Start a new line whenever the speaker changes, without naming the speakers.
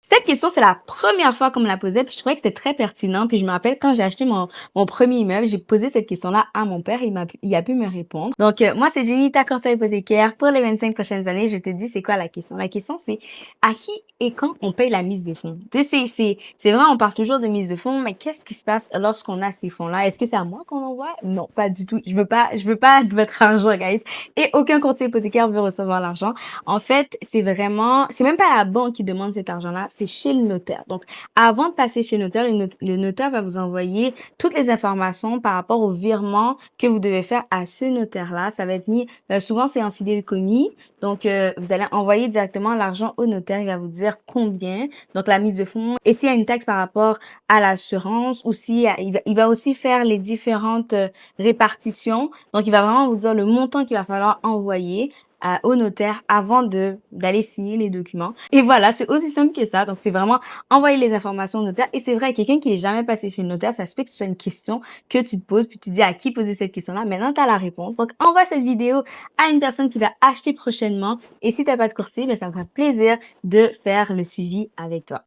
Cette question, c'est la première fois qu'on me la posait, puis je trouvais que c'était très pertinent. Puis je me rappelle quand j'ai acheté mon premier immeuble, j'ai posé cette question-là à mon père, il a pu me répondre. Donc, moi, c'est Jenny, ta courtière hypothécaire. Pour les 25 prochaines années, je te dis, c'est quoi la question? La question, c'est à qui et quand on paye la mise de fonds? Tu sais, c'est vrai, on parle toujours de mise de fonds, mais qu'est-ce qui se passe lorsqu'on a ces fonds-là? Est-ce que c'est à moi qu'on envoie? Non, pas du tout. Je veux pas de votre argent, guys. Et aucun courtier hypothécaire veut recevoir l'argent. En fait, c'est même pas la banque qui demande cet argent-là, c'est chez le notaire. Donc, avant de passer chez le notaire, le notaire va vous envoyer toutes les informations par rapport au virement que vous devez faire à ce notaire-là. Ça va être mis, souvent c'est en fidéicommis. Donc, vous allez envoyer directement l'argent au notaire. Il va vous dire combien. Donc, la mise de fonds. Et s'il y a une taxe par rapport à l'assurance ou si il va aussi faire les différentes répartitions. Donc, il va vraiment vous dire le montant qu'il va falloir envoyer au notaire avant d'aller signer les documents. Et voilà, c'est aussi simple que ça. Donc, c'est vraiment envoyer les informations au notaire. Et c'est vrai, quelqu'un qui est jamais passé chez le notaire, ça se peut que ce soit une question que tu te poses, puis tu dis à qui poser cette question-là. Maintenant, tu as la réponse. Donc, envoie cette vidéo à une personne qui va acheter prochainement. Et si t'as pas de courtier, ben, ça me ferait plaisir de faire le suivi avec toi.